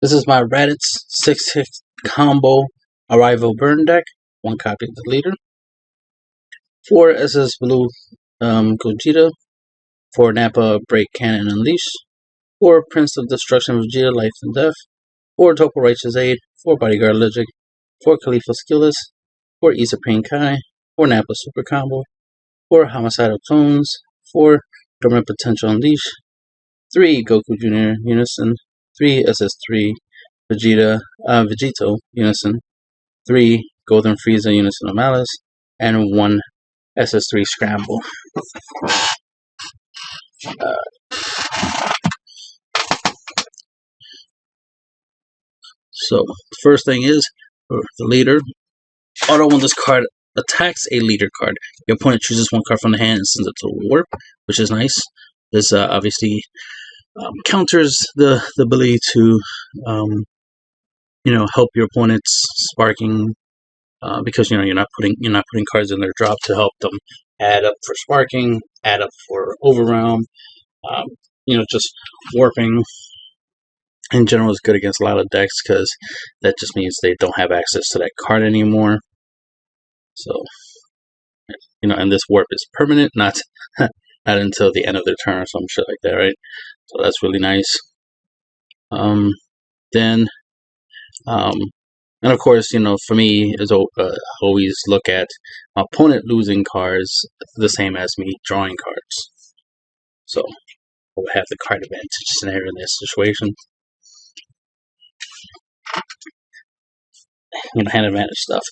This is my Raditz 6-hit combo Arrival Burn deck. 1 copy of the leader. 4 SS Blue Vegeta. 4 Nappa Break Cannon Unleash. 4 Prince of Destruction Vegeta Life and Death. 4 Topo Righteous Aid. 4 Bodyguard Logic. 4 Khalifa Skillless. 4 Issa Pain Kai. 4 Nappa Super Combo. 4 Homicidal Clones. 4 Dormant Potential Unleash. 3 Goku Jr. Unison. 3 SS3 Vegito Unison. 3 Golden Frieza Unison of Malice. And 1 SS3 Scramble. So, the first thing is, for the leader, auto when this card attacks a leader card, your opponent chooses 1 card from the hand and sends it to warp, which is nice. This obviously counters the ability to, help your opponent's sparking, because you're not putting cards in their drop to help them add up for sparking, add up for overwhelm. Just warping in general is good against a lot of decks because that just means they don't have access to that card anymore. So, and this warp is permanent, not until the end of their turn or some shit like that, right? So that's really nice. And of course, for me, is always look at my opponent losing cards the same as me drawing cards. So I would have the card advantage scenario in this situation. Hand advantage stuff.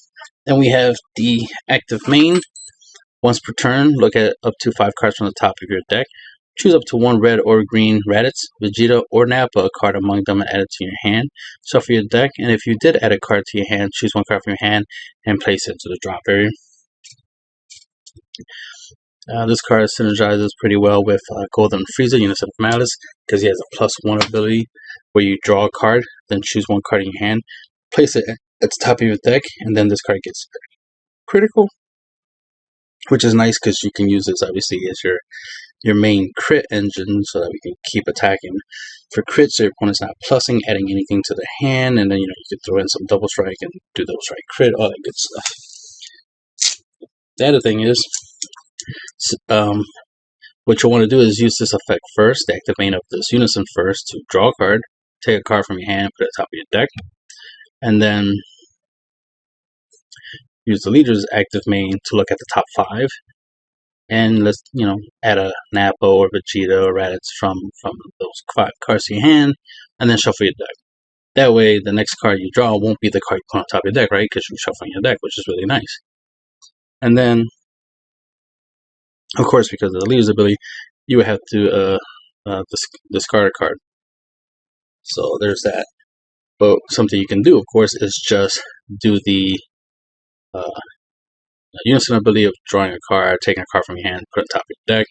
Then we have the active main. Once per turn, look at up to 5 cards from the top of your deck. Choose up to 1 red or green Raditz, Vegeta, or Nappa, a card among them, and add it to your hand. Shuffle your deck, and if you did add a card to your hand, choose 1 card from your hand and place it into the drop area. This card synergizes pretty well with Golden Frieza, Unison of Malice, because he has a +1 ability where you draw a card, then choose 1 card in your hand, place it at the top of your deck, and then this card gets critical, which is nice because you can use this obviously as your main crit engine so that we can keep attacking for crits so your opponent's not plussing, adding anything to the hand, and then you can throw in some double strike and do double strike crit, all that good stuff. The other thing is, what you'll want to do is use this effect first, the active main of this Unison first, to draw a card, take a card from your hand, put it at the top of your deck, and then use the leader's active main to look at the top 5. And let's, add a Nappa or Vegeta or Raditz from those 5 cards to your hand, and then shuffle your deck. That way, the next card you draw won't be the card you put on top of your deck, right? Because you're shuffling your deck, which is really nice. And then, of course, because of the leader's ability, you would have to discard a card. So there's that. But something you can do, of course, is just do the Unison ability of drawing a card, taking a card from your hand, put it on top of your deck.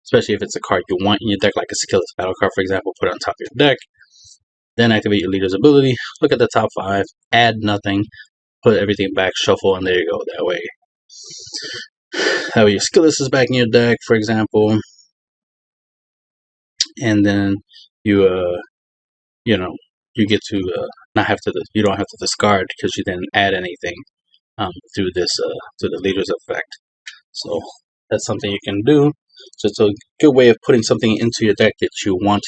Especially if it's a card you want in your deck, like a Skillless battle card, for example, put it on top of your deck. Then activate your leader's ability, look at the top 5, add nothing, put everything back, shuffle, and there you go. That way your Skillless is back in your deck, for example. And then you get to you don't have to discard because you didn't add anything through the leader's effect. So that's something you can do. So it's a good way of putting something into your deck that you want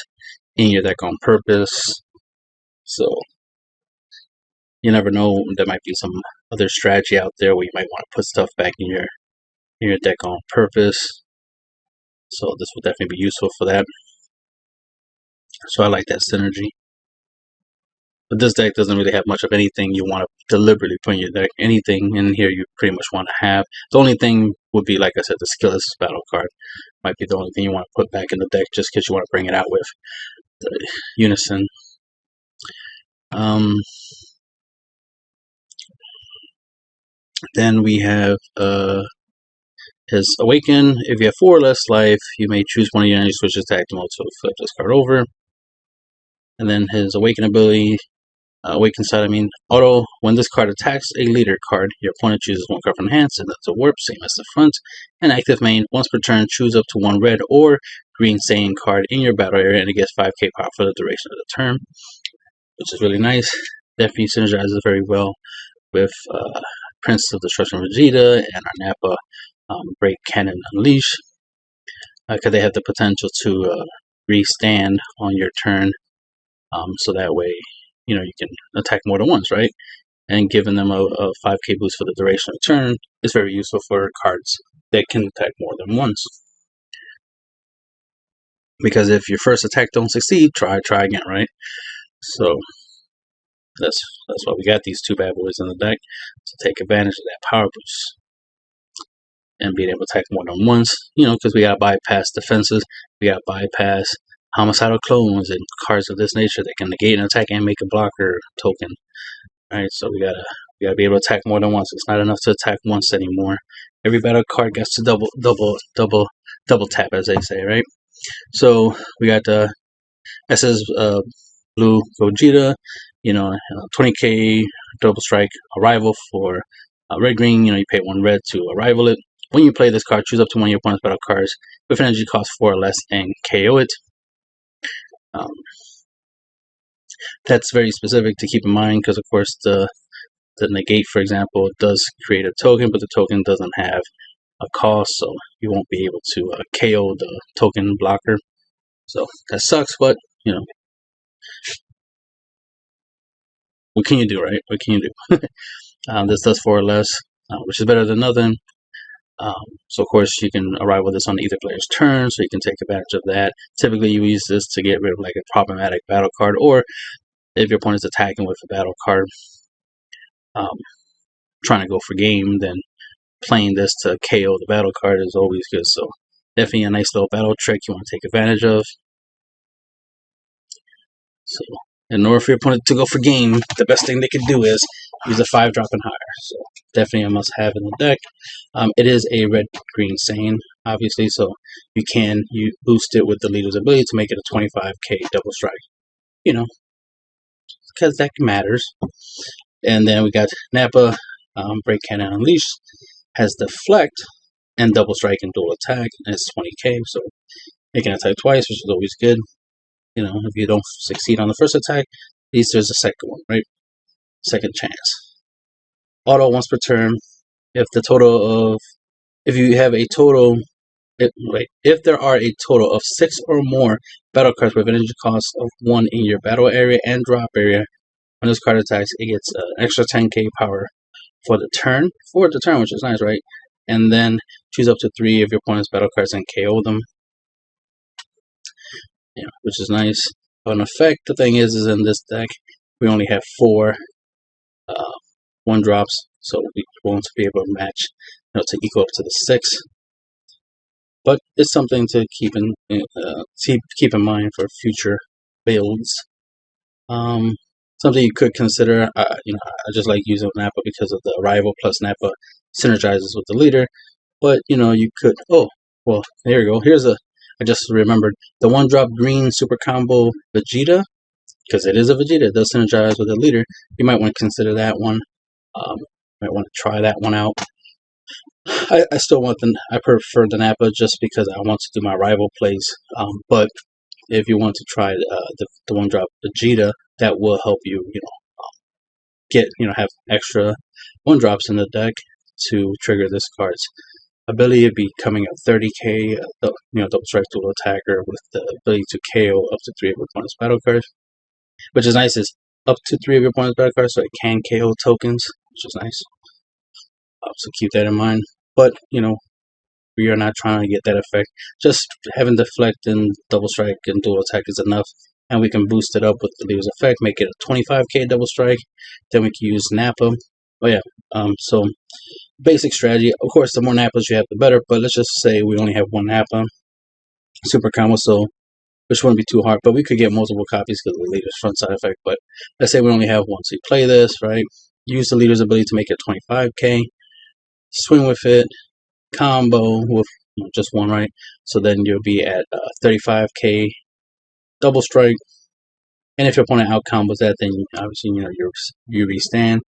in your deck on purpose. So you never know, there might be some other strategy out there where you might want to put stuff back in your deck on purpose. So this will definitely be useful for that. So I like that synergy. But this deck doesn't really have much of anything you want to deliberately put in your deck. Anything in here you pretty much want to have. The only thing would be, like I said, the Skillless battle card. Might be the only thing you want to put back in the deck just because you want to bring it out with the Unison. Then we have his Awaken. If you have 4 or less life, you may choose one of your energy switches to active mode to flip this card over. And then his Awaken ability, Awaken side, auto. When this card attacks a leader card, your opponent chooses 1 card from hand, send it to warp, same as the front. And active main, once per turn, choose up to 1 red or green Saiyan card in your battle area, and it gets 5k power for the duration of the turn. which is really nice. Definitely synergizes very well with Prince of Destruction Vegeta and our Nappa Break Cannon Unleash, because they have the potential to restand on your turn, so that way you can attack more than once, right? And giving them a 5k boost for the duration of the turn is very useful for cards that can attack more than once. Because if your first attack don't succeed, try again, right? So that's why we got these two bad boys in the deck, to take advantage of that power boost and being able to attack more than once. Because we got bypass defenses, we got bypass homicidal clones and cards of this nature that can negate an attack and make a blocker token. Right, so we gotta be able to attack more than once. It's not enough to attack once anymore. Every battle card gets to double tap, as they say, right? So we got the SS Blue Vegeta, 20k double strike arrival for red green. You pay 1 red to arrival it. When you play this card, choose up to one of your opponent's battle cards with an energy cost 4 or less and KO it. That's very specific to keep in mind, because of course the negate, for example, does create a token, but the token doesn't have a cost, so you won't be able to KO the token blocker. So that sucks, but what can you do, right? What can you do? This does 4 or less, which is better than nothing. So of course you can arrive with this on either player's turn, so you can take advantage of that. Typically you use this to get rid of like a problematic battle card, or if your opponent's attacking with a battle card, trying to go for game, then playing this to KO the battle card is always good. So definitely a nice little battle trick you want to take advantage of. So in order for your opponent to go for game, the best thing they can do is use a 5-drop and higher. So definitely a must-have in the deck. It is a red-green Saiyan, obviously, so you boost it with the leader's ability to make it a 25k double strike. Because that matters. And then we got Nappa Break Cannon Unleash, has Deflect and double strike and dual attack, and it's 20k, so it can attack twice, which is always good. If you don't succeed on the first attack, at least there's a second one, right? Second chance. Auto once per turn. If there are a total of 6 or more battle cards with an energy cost of 1 in your battle area and drop area, when this card attacks, it gets an extra 10k power for the turn, which is nice, right? And then choose up to 3 of your opponent's battle cards and KO them. Which is nice. An effect, the thing is in this deck, we only have 4 1-drops, so we won't be able to match, to equal up to the 6. But it's something to keep in mind for future builds. Something you could consider. I just like using Nappa because of the arrival, plus Nappa synergizes with the leader. But you could. Oh, well, there you go. I just remembered the 1-drop green super combo Vegeta, because it is a Vegeta. It does synergize with the leader. You might want to consider that one. Might want to try that one out. I prefer the Nappa just because I want to do my rival plays. But if you want to try the 1-drop Vegeta, that will help you, have extra 1-drops in the deck to trigger this card's ability of becoming a 30k, double strike dual attacker with the ability to KO up to 3 of your opponent's battle cards. Which is nice, is up to 3 of your opponent's battle cards, so it can KO tokens, which is nice. So keep that in mind. But we are not trying to get that effect. Just having Deflect and double strike and dual attack is enough, and we can boost it up with the leader's effect, make it a 25k double strike. Then we can use Nappa. Oh yeah. So basic strategy. Of course, the more Nappas you have, the better. But let's just say we only have 1 Nappa super combo, so which wouldn't be too hard. But we could get multiple copies because of the leader's front side effect. But let's say we only have 1. So you play this, right? Use the leader's ability to make it 25k. Swing with it. Combo with just 1, right? So then you'll be at 35k double strike. And if your opponent out combos that, then obviously you restand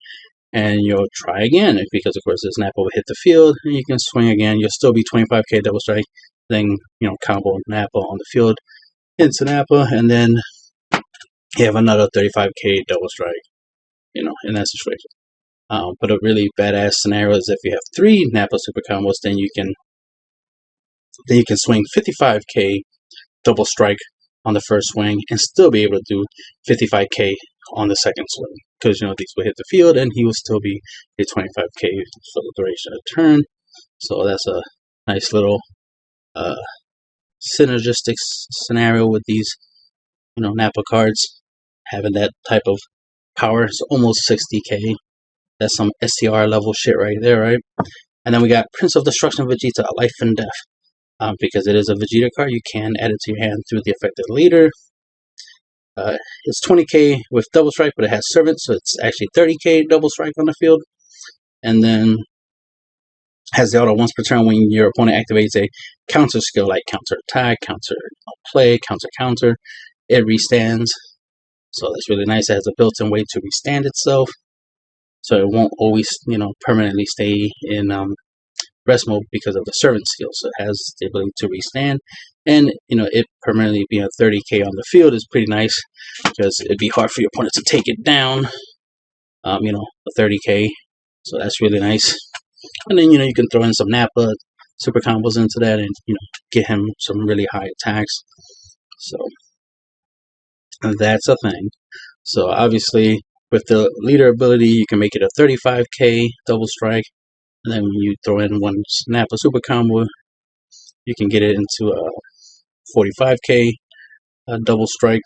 and you'll try again, because of course this Nappa will hit the field and you can swing again. You'll still be 25k double strike. Then combo Nappa on the field into Nappa, and then you have another 35k double strike, you know, in that situation. But a really badass scenario is if you have 3 Nappa super combos, then you can swing 55k double strike on the first swing and still be able to do 55k on the second swing, because you know these will hit the field and he will still be a 25k for the duration of the turn. So that's a nice little synergistic scenario with these, you know, Nappa cards having that type of power. It's almost 60k. That's some STR level shit right there, right? And then we got Prince of Destruction Vegeta, Life and Death. Because it is a Vegeta card, you can add it to your hand through the affected leader. It's 20k with double strike, but it has Servant, so it's actually 30k double strike on the field. And then has the auto once per turn when your opponent activates a counter skill like counter attack, counter play, counter. It restands. So that's really nice. It has a built-in way to restand itself. So it won't always, you know, permanently stay in rest mode because of the Servant skill. So it has the ability to restand. And, you know, it permanently being a 30k on the field is pretty nice, because it'd be hard for your opponent to take it down, you know, a 30k. So that's really nice. And then, you know, you can throw in some Nappa super combos into that and, you know, get him some really high attacks. So that's a thing. So obviously, with the leader ability, you can make it a 35k double strike. And then when you throw in one Nappa super combo, you can get it into a 45k double strike.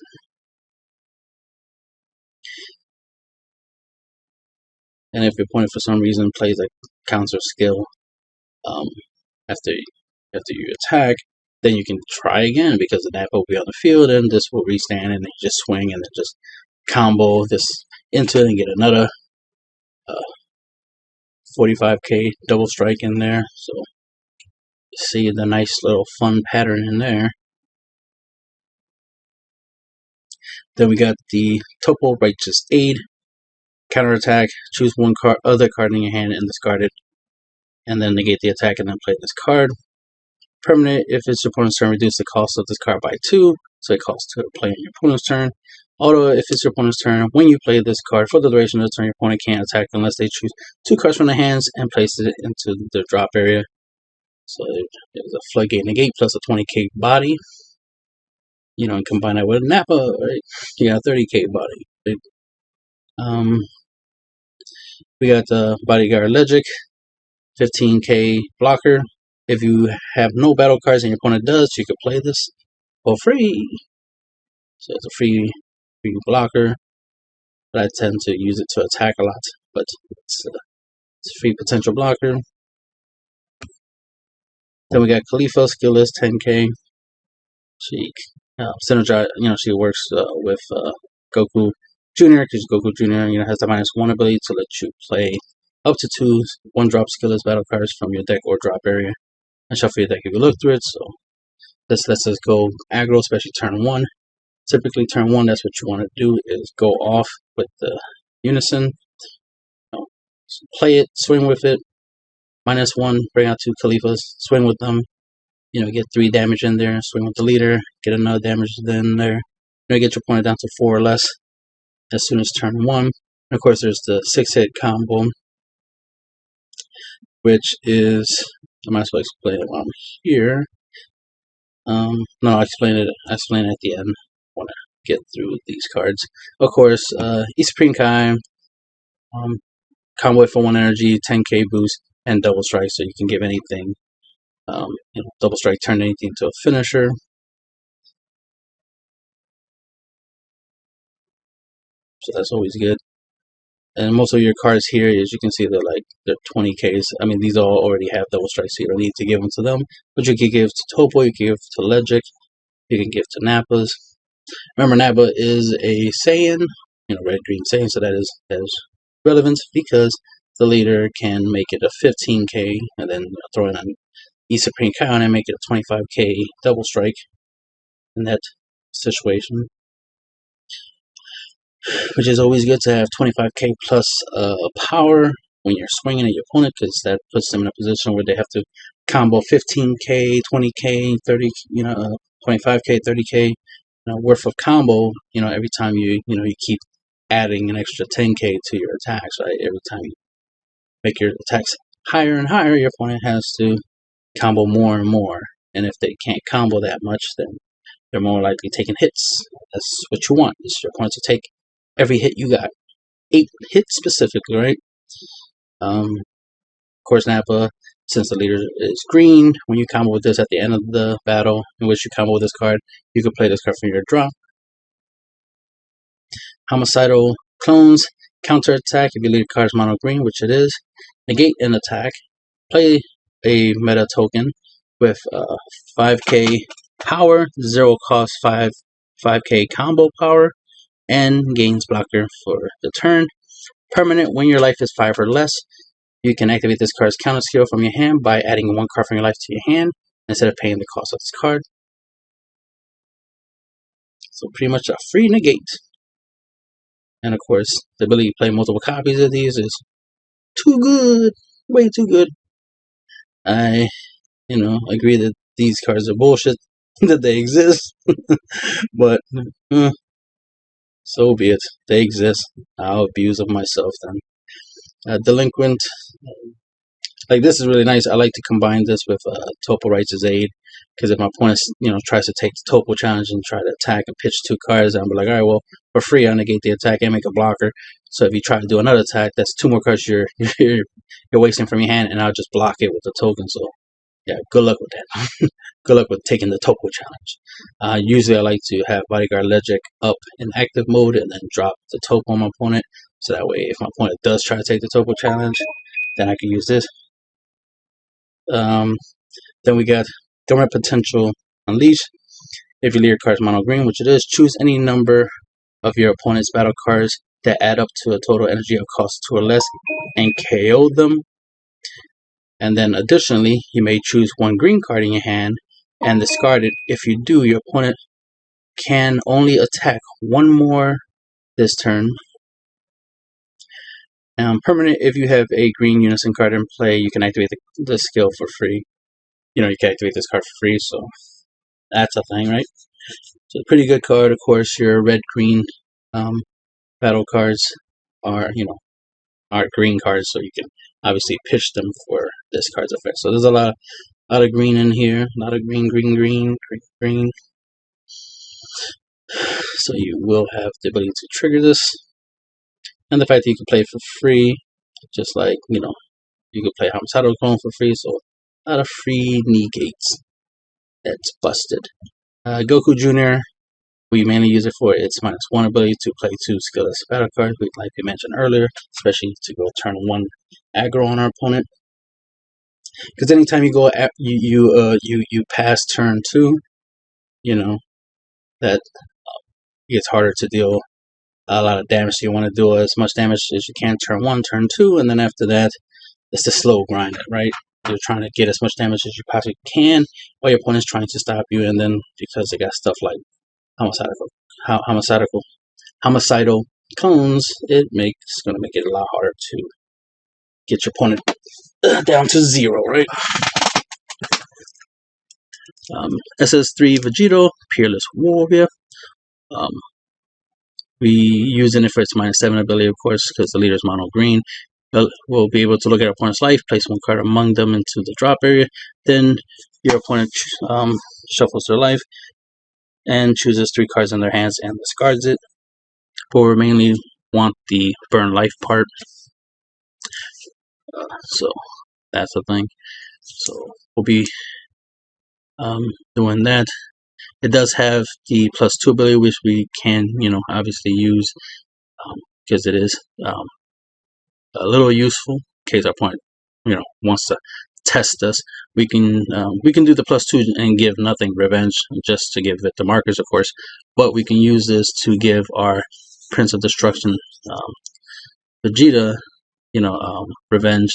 And if your opponent for some reason plays a counter skill after you attack, then you can try again, because the Nappa will be on the field and this will restand, and then you just swing and then just combo this into it and get another 45k double strike in there. So you see the nice little fun pattern in there. Then we got the Topo Righteous Aid. Counterattack, choose one other card in your hand and discard it, and then negate the attack and then play this card. Permanent, if it's your opponent's turn, reduce the cost of this card by 2, so it costs 2 to play on your opponent's turn. Auto, if it's your opponent's turn, when you play this card for the duration of the turn, your opponent can't attack unless they choose 2 cards from their hands and place it into the drop area. So there's a Floodgate Negate plus a 20k body. You know, and combine that with Nappa, right? You got a 30k body. Right? We got the Bodyguard Legic, 15k blocker. If you have no battle cards and your opponent does, you can play this for free. So it's a free blocker, but I tend to use it to attack a lot. But it's a free potential blocker. Then we got Khalifa, skill list 10k. She synergize, you know, she works with Goku Jr. because Goku Jr. You know, has the -1 ability to let you play up to 2 1-drop skill list battle cards from your deck or drop area and shuffle your deck if you look through it. So this lets us go aggro, especially turn 1. Typically turn 1, that's what you want to do, is go off with the Unison. You know, so play it, swing with it, -1, bring out 2 Khalifas, swing with them. You know, get 3 damage in there, swing with the leader, get another damage in there. You know, get your opponent down to 4 or less as soon as turn 1. And of course, there's the 6-hit combo, which is, I might as well explain it while I'm here. No, I'll explain it at the end. I want to get through these cards. Of course, Supreme Kai, combo for 1 energy, 10k boost, and double strike, so you can give anything. You know, double strike, turn anything to a finisher. So that's always good. And most of your cards here, as you can see, they're 20Ks. I mean, these all already have double strike, so you don't need to give them to them. But you can give to Topo, you can give to Legic, you can give to Nappas. Remember, Nappa is a Saiyan, you know, red, green Saiyan, so that is relevant because the leader can make it a 15K and then throw in an Supreme Kai and make it a 25K double strike in that situation. Which is always good to have 25k plus power when you're swinging at your opponent, because that puts them in a position where they have to combo 15k, 20k, 30, you know, 25k, 30k worth of combo, every time you keep adding an extra 10k to your attacks, right? Every time you make your attacks higher and higher, your opponent has to combo more and more. And if they can't combo that much, then they're more likely taking hits. That's what you want, is your opponent to take every hit you got. 8 hits specifically, right? Of course, Nappa, since the leader is green, when you combo with this at the end of the battle in which you combo with this card, you can play this card from your drop. Homicidal Clones, counter attack if your leader card is mono green, which it is. Negate an attack. Play a meta token with 5k power, 0 cost 5k combo power, and gains blocker for the turn. Permanent, when your life is 5 or less, you can activate this card's counter skill from your hand by adding 1 card from your life to your hand instead of paying the cost of this card. So pretty much a free negate. And of course, the ability to play multiple copies of these is too good, way too good. I, agree that these cards are bullshit, that they exist, but so be it. They exist. I'll abuse them myself then. Delinquent. Like, this is really nice. I like to combine this with Topo Righteous Aid, because if my opponent, tries to take the Topo challenge and try to attack and pitch 2 cards, I'll be like, all right, well, for free, I'll negate the attack and make a blocker. So if you try to do another attack, that's 2 more cards you're wasting from your hand, and I'll just block it with the token. So yeah, good luck with that. Good luck with taking the Topo challenge. Usually I like to have Bodyguard Legic up in active mode and then drop the Topo on my opponent. So that way, if my opponent does try to take the Topo challenge, then I can use this. Then we got Dormant Potential Unleash. If your leader card is mono green, which it is, choose any number of your opponent's battle cards that add up to a total energy of cost 2 or less and KO them. And then additionally, you may choose 1 green card in your hand and discard it. If you do, your opponent can only attack 1 more this turn. Permanent, if you have a green Unison card in play, you can activate the skill for free. You can activate this card for free, so that's a thing, right? So, pretty good card. Of course, your red-green battle cards are, are green cards, so you can obviously pitch them for this card's effect. So there's a lot of green in here. A lot of green. So you will have the ability to trigger this. And the fact that you can play it for free, just like, you can play Homicidal Clone for free, so a lot of free negates. That's busted. Goku Jr., we mainly use it for its -1 ability to play 2 skillless battle cards, like we mentioned earlier, especially to go turn 1 aggro on our opponent. Because anytime you go you pass turn 2, that gets harder to deal a lot of damage. So you want to do as much damage as you can turn 1, turn 2, and then after that, it's the slow grind, right? You're trying to get as much damage as you possibly can while your opponent's trying to stop you, and then because they got stuff like homicidal clones, it's going to make it a lot harder to get your opponent down to 0, right? SS3 Vegeta, Peerless Warrior. We using it for its -7 ability, of course, because the leader is mono green. We'll be able to look at our opponent's life, place 1 card among them into the drop area. Then your opponent shuffles their life and chooses 3 cards in their hands and discards it. But we mainly want the burn life part. So that's the thing. So we'll be doing that. It does have the +2 ability, which we can, obviously use because it is a little useful in case our opponent, wants to test us. We can do the +2 and give nothing revenge, just to give it the markers, of course. But we can use this to give our Prince of Destruction, Vegeta, revenge,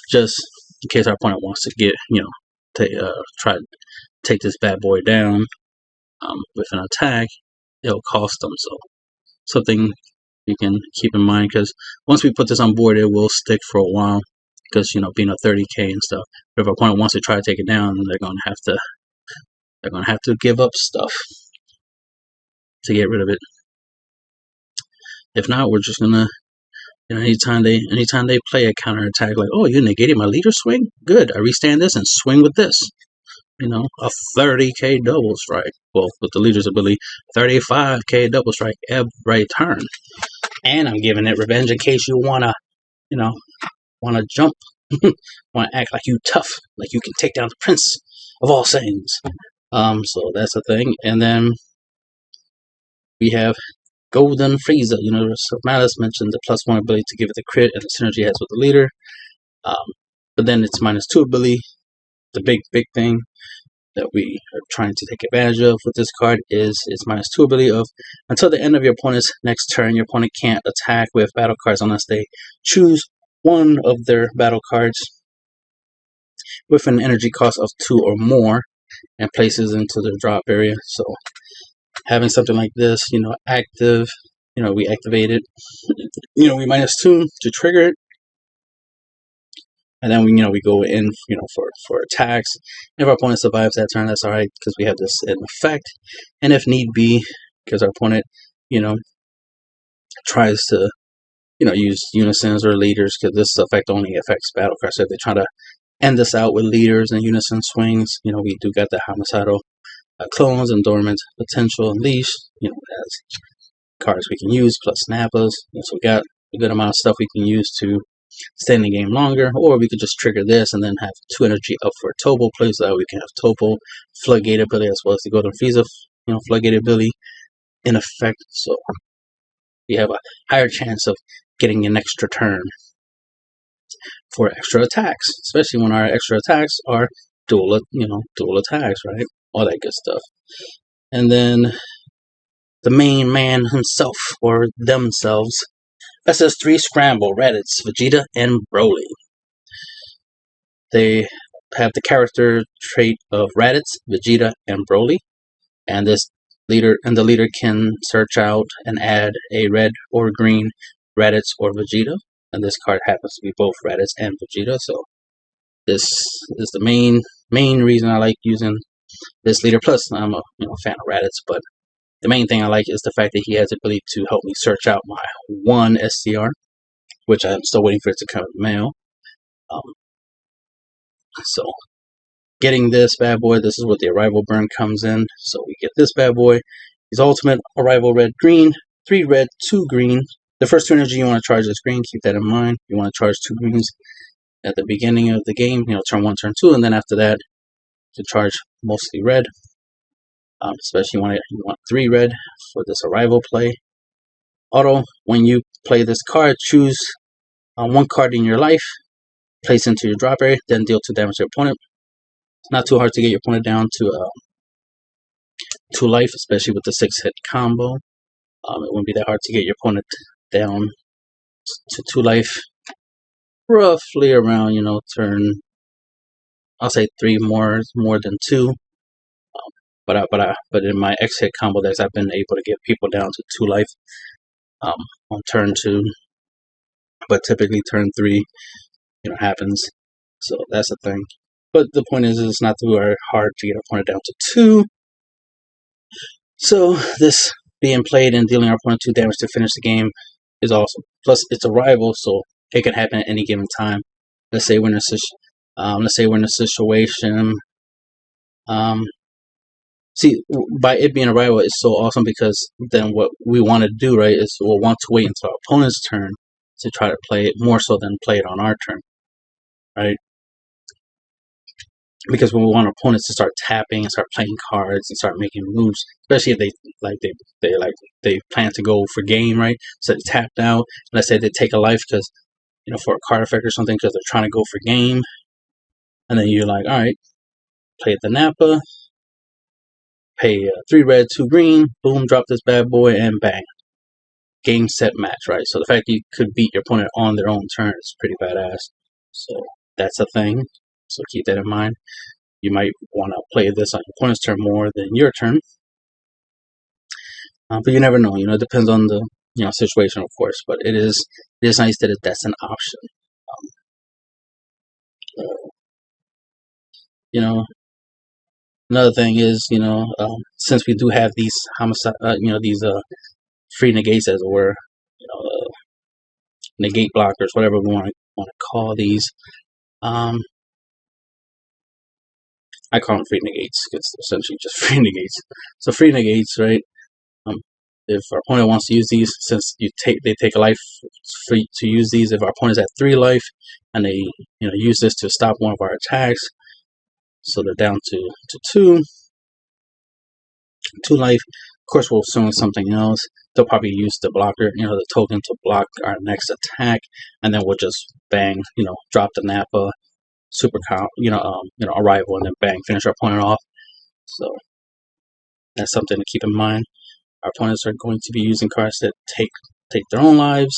just in case our opponent wants to get, try to take this bad boy down with an attack. It'll cost them, so something you can keep in mind, because once we put this on board, it will stick for a while, because being a 30k and stuff. But if our opponent wants to try to take it down, they're gonna have to give up stuff. to get rid of it. If not, we're just gonna, you know, anytime they play a counterattack, like, oh, you negated my leader swing? Good, I restand this and swing with this. You know, a 30k double strike. Well, with the leader's ability, 35k double strike every turn. And I'm giving it revenge in case you wanna, you know, wanna jump, wanna act like you tough, like you can take down the prince of all Saiyans. So that's the thing. And then we have Golden Frieza. You know, Malice mentioned the +1 ability to give it the crit and the synergy it has with the leader. But then it's -2 ability. The big thing that we are trying to take advantage of with this card is its -2 ability of, until the end of your opponent's next turn, your opponent can't attack with battle cards unless they choose one of their battle cards with an energy cost of 2 or more and places into their drop area. So having something like this, you know, active, you know, we activate it, you know, we -2 to trigger it. And then we, you know, we go in, you know, for attacks. If our opponent survives that turn, that's all right, because we have this in effect. And if need be, because our opponent, you know, tries to, you know, use unisons or leaders, because this effect only affects battle cards. So if they try to end this out with leaders and unison swings, you know, we do got the homicidal clones and dormant potential unleashed, you know, as cards we can use plus snappas. You know, so we got a good amount of stuff we can use to stay in the game longer, or we could just trigger this and then have 2 energy up for Topo play, so that we can have Topo floodgate ability as well as the Golden Frieza, you know, floodgate ability in effect. So we have a higher chance of getting an extra turn for extra attacks, especially when our extra attacks are dual attacks, right? All that good stuff. And then the main man himself, or themselves, SS3 Scramble, Raditz, Vegeta, and Broly. They have the character trait of Raditz, Vegeta, and Broly, and the leader can search out and add a red or green Raditz or Vegeta, and this card happens to be both Raditz and Vegeta. So this is the main reason I like using this leader. Plus, I'm a fan of Raditz, but the main thing I like is the fact that he has the ability to help me search out my one STR, which I'm still waiting for it to come in the mail. So getting this bad boy, this is what the arrival burn comes in. So we get this bad boy. His ultimate arrival red green, 3 red, 2 green. The first 2 energy you want to charge is green. Keep that in mind. You want to charge 2 greens at the beginning of the game. You know, turn 1, turn 2, and then after that, to charge mostly red. Especially when you want 3 red for this arrival play. Auto, when you play this card, choose 1 card in your life, place into your drop area, then deal 2 damage to your opponent. It's not too hard to get your opponent down to 2 life, especially with the 6-hit combo. It wouldn't be that hard to get your opponent down to 2 life, roughly around, you know, turn, I'll say 3 more than 2. But in my X-hit combo decks, I've been able to get people down to 2 life on turn 2, but typically turn 3, you know, happens. So that's the thing. But the point is, it's not too hard to get our opponent down to 2. So this being played and dealing our opponent 2 damage to finish the game is awesome. Plus, it's a rival, so it can happen at any given time. Let's say we're in a situation. See, by it being a rival, it's so awesome because then what we want to do, right, is we'll want to wait until our opponent's turn to try to play it more so than play it on our turn, right? Because when we want our opponents to start tapping and start playing cards and start making moves, especially if they plan to go for game, right? So they tapped out. Let's say they take a life because, you know, for a card effect or something, because they're trying to go for game, and then you're like, all right, play the Nappa, pay 3 red, 2 green, boom, drop this bad boy, and bang, game, set, match, right? So the fact that you could beat your opponent on their own turn is pretty badass. So that's a thing. So keep that in mind. You might want to play this on your opponent's turn more than your turn. But you never know. You know, it depends on the situation, of course. But it is nice that that's an option. You know, Another thing is, since we do have these homicide, these free negates, as it were, negate blockers, whatever we want to call these. I call them free negates because they're essentially just free negates. So free negates, right? If our opponent wants to use these, since they take a life free to use these. If our opponent's at 3 life and they use this to stop one of our attacks, so they're down to 2 life. Of course, we'll swing something else. They'll probably use the blocker, the token to block our next attack, and then we'll just bang, drop the Nappa, super count, arrival, and then bang, finish our opponent off. So that's something to keep in mind. Our opponents are going to be using cards that take their own lives,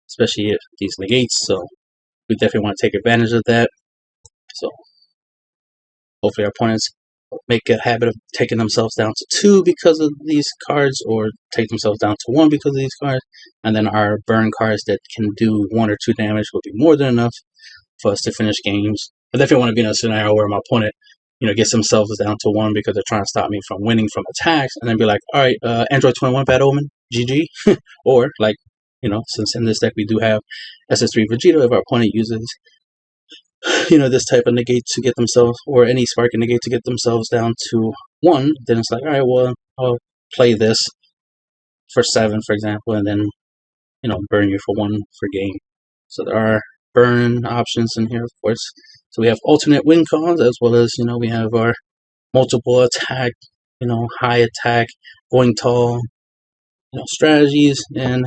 especially if these negates. So we definitely want to take advantage of that. So hopefully our opponents make a habit of taking themselves down to 2 because of these cards, or take themselves down to 1 because of these cards, and then our burn cards that can do 1 or 2 damage will be more than enough for us to finish games. I definitely want to be in a scenario where my opponent, gets themselves down to 1 because they're trying to stop me from winning from attacks, and then be like, all right, Android 21 Bad Omen, GG. Or like, since in this deck we do have SS3 Vegeta, if our opponent uses this type of negate to get themselves, or any sparking negate to get themselves down to 1, then it's like, all right, well, I'll play this for 7, for example, and then, burn you for 1 for game. So there are burn options in here, of course. So we have alternate win cons, as well as, we have our multiple attack, high attack, going tall, strategies, and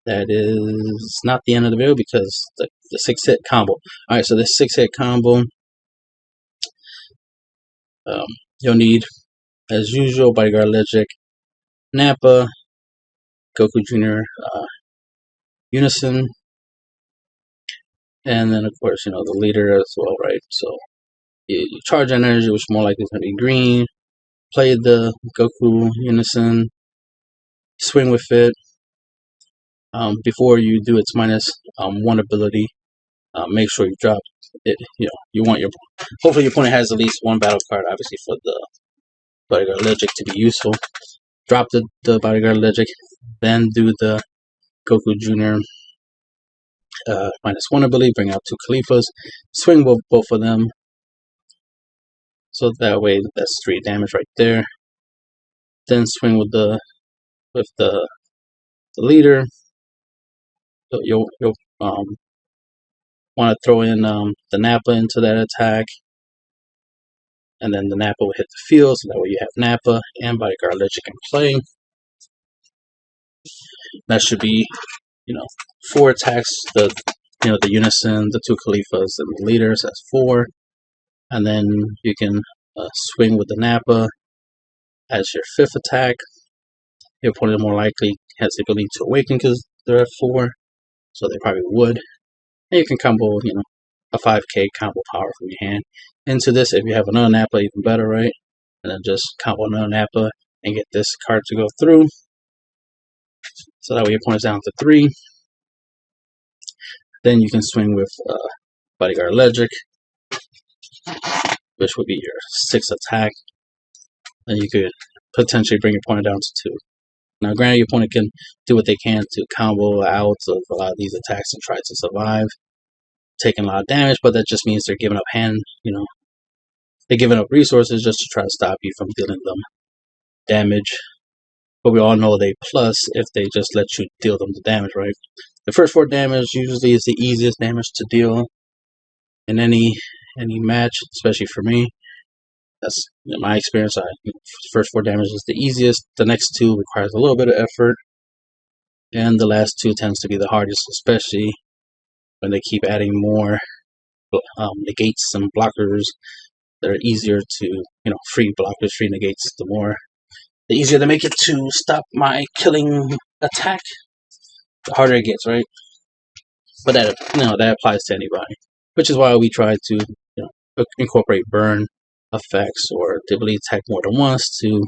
that is not the end of the video because the 6-hit combo. Alright, so this 6-hit combo, you'll need, as usual, Bodyguard Logic, Nappa, Goku Jr, Unison, and then of course, the leader as well, right? So you charge energy, which more likely is going to be green, play the Goku Unison, swing with it. Before you do its -1 ability, make sure you drop it. You want hopefully your opponent has at least 1 battle card, obviously, for the Bodyguard Logic to be useful. Drop the Bodyguard Logic, then do the Goku Jr. -1 ability, bring out 2 Khalifas, swing both of them. So that way, that's 3 damage right there. Then swing with the leader. So you'll want to throw in the Nappa into that attack, and then the Nappa will hit the field, so that way you have Nappa and Bodyguard Logic in play. That should be, 4 attacks. The Unison, the 2 Khalifas, and the leaders. That's 4, and then you can swing with the Nappa as your 5th attack. Your opponent more likely has the ability to awaken because they're at 4, so they probably would. And you can combo, a 5k combo power from your hand into this. If you have another Nappa, even better, right? And then just combo another Nappa and get this card to go through. So that way your opponent's down to 3. Then you can swing with Bodyguard Logic, which would be your 6th attack. Then you could potentially bring your opponent down to 2. Now, granted, your opponent can do what they can to combo out of a lot of these attacks and try to survive, taking a lot of damage, but that just means they're giving up they're giving up resources just to try to stop you from dealing them damage. But we all know they plus if they just let you deal them the damage, right? The first 4 damage usually is the easiest damage to deal in any match, especially for me. That's my experience. First 4 damage is the easiest. The next 2 requires a little bit of effort, and the last 2 tends to be the hardest, especially when they keep adding more negates and blockers that are easier to, free blockers, free negates. The easier they make it to stop my killing attack, the harder it gets, right? But that applies to anybody, which is why we try to, incorporate burn effects or the ability to attack more than once to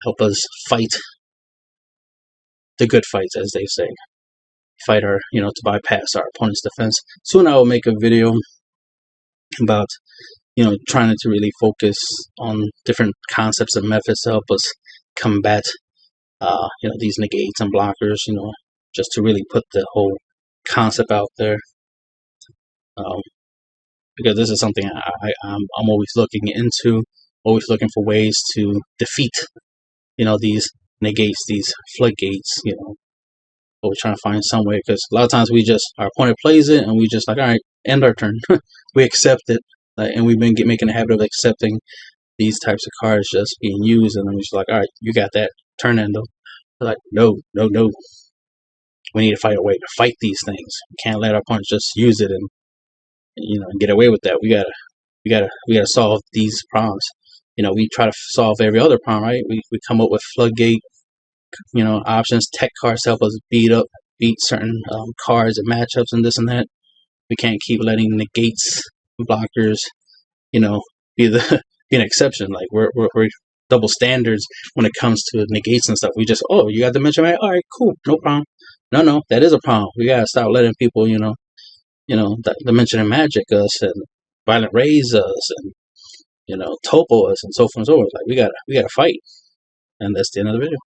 help us fight the good fights, as they say. Fight our, to bypass our opponent's defense. Soon I will make a video about trying to really focus on different concepts and methods to help us combat, these negates and blockers, just to really put the whole concept out there. Because this is something I'm always looking into, always looking for ways to defeat, these negates, these floodgates, always trying to find some way, because a lot of times our opponent plays it and we just like, all right, end our turn. We accept it, and we've been making a habit of accepting these types of cards just being used, and then we're just like, all right, you got that, turn endo. We're like, no, we need to find a way to fight these things. We can't let our opponents just use it and get away with that. We gotta solve these problems. We try to solve every other problem, right? We come up with floodgate, options. Tech cards help us beat certain cards and matchups and this and that. We can't keep letting negates, blockers, be an exception. Like we're double standards when it comes to negates and stuff. We just, oh, you got Dimension Magic, all right, cool, no problem. No, that is a problem. We gotta stop letting people, Dimension Magic us and Violent Raise us and topo us and so forth and so forth. Like we gotta fight. And that's the end of the video.